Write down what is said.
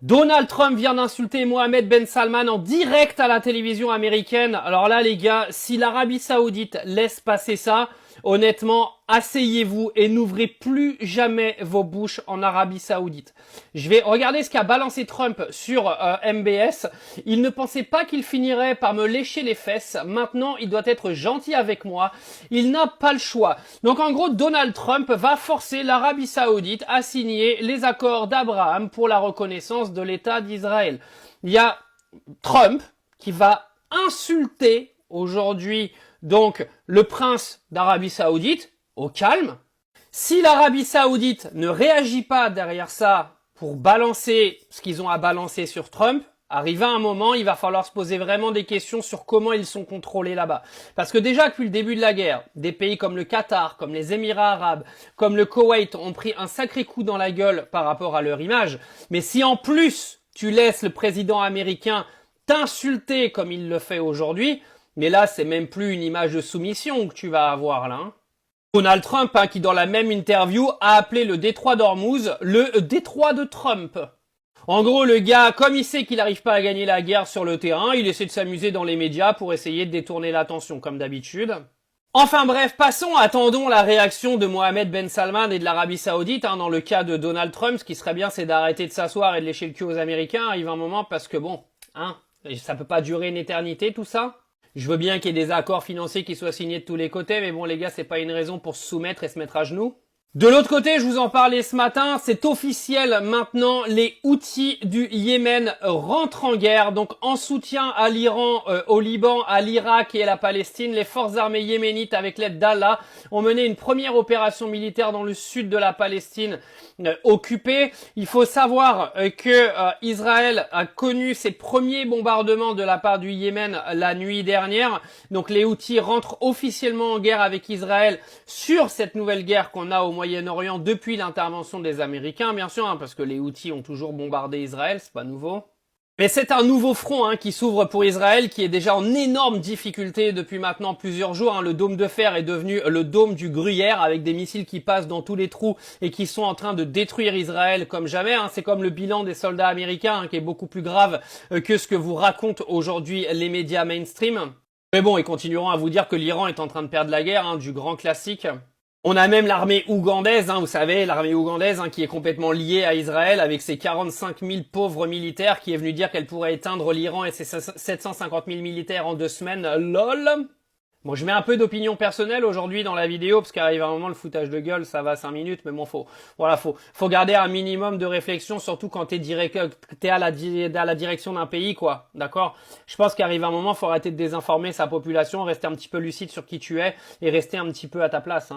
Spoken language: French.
Donald Trump vient d'insulter Mohammed Ben Salman en direct à la télévision américaine. Alors là, les gars, si l'Arabie Saoudite laisse passer ça, honnêtement, asseyez-vous et n'ouvrez plus jamais vos bouches en Arabie Saoudite. Je vais regarder ce qu'a balancé Trump sur MBS. Il ne pensait pas qu'il finirait par me lécher les fesses. Maintenant, il doit être gentil avec moi. Il n'a pas le choix. Donc en gros, Donald Trump va forcer l'Arabie Saoudite à signer les accords d'Abraham pour la reconnaissance de l'État d'Israël. Il y a Trump qui va insulter aujourd'hui donc le prince d'Arabie Saoudite au calme. Si l'Arabie Saoudite ne réagit pas derrière ça pour balancer ce qu'ils ont à balancer sur Trump, arrivé à un moment, il va falloir se poser vraiment des questions sur comment ils sont contrôlés là-bas. Parce que déjà, depuis le début de la guerre, des pays comme le Qatar, comme les Émirats arabes, comme le Koweït ont pris un sacré coup dans la gueule par rapport à leur image. Mais si en plus, tu laisses le président américain t'insulter comme il le fait aujourd'hui, mais là, c'est même plus une image de soumission que tu vas avoir là. Hein. Donald Trump, qui dans la même interview a appelé le détroit d'Ormuz le détroit de Trump. En gros, le gars, comme il sait qu'il n'arrive pas à gagner la guerre sur le terrain, il essaie de s'amuser dans les médias pour essayer de détourner l'attention, comme d'habitude. Enfin bref, passons, attendons la réaction de Mohammed Ben Salman et de l'Arabie Saoudite. Dans le cas de Donald Trump, ce qui serait bien, c'est d'arrêter de s'asseoir et de lécher le cul aux Américains. Arrive un moment parce que bon, ça peut pas durer une éternité tout ça. Je veux bien qu'il y ait des accords financiers qui soient signés de tous les côtés, mais bon les gars, c'est pas une raison pour se soumettre et se mettre à genoux. De l'autre côté, je vous en parlais ce matin, c'est officiel maintenant, les Houthis du Yémen rentrent en guerre, donc en soutien à l'Iran, au Liban, à l'Irak et à la Palestine. Les forces armées yéménites, avec l'aide d'Allah, ont mené une première opération militaire dans le sud de la Palestine occupée. Il faut savoir que Israël a connu ses premiers bombardements de la part du Yémen la nuit dernière. Donc les Houthis rentrent officiellement en guerre avec Israël sur cette nouvelle guerre qu'on a au Moyen-Orient depuis l'intervention des Américains, bien sûr, parce que les Houthis ont toujours bombardé Israël, c'est pas nouveau. Mais c'est un nouveau front qui s'ouvre pour Israël, qui est déjà en énorme difficulté depuis maintenant plusieurs jours. Le dôme de fer est devenu le dôme du gruyère, avec des missiles qui passent dans tous les trous et qui sont en train de détruire Israël comme jamais. C'est comme le bilan des soldats américains, qui est beaucoup plus grave que ce que vous racontent aujourd'hui les médias mainstream. Mais bon, ils continueront à vous dire que l'Iran est en train de perdre la guerre, du grand classique. On a même l'armée ougandaise, vous savez, l'armée ougandaise qui est complètement liée à Israël avec ses 45 000 pauvres militaires qui est venu dire qu'elle pourrait éteindre l'Iran et ses 750 000 militaires en 2 semaines. LOL. Bon, je mets un peu d'opinion personnelle aujourd'hui dans la vidéo parce qu'arrive un moment le foutage de gueule, ça va 5 minutes, mais bon, faut garder un minimum de réflexion, surtout quand t'es à la direction d'un pays, quoi. D'accord? Je pense qu'arrive un moment, faut arrêter de désinformer sa population, rester un petit peu lucide sur qui tu es et rester un petit peu à ta place,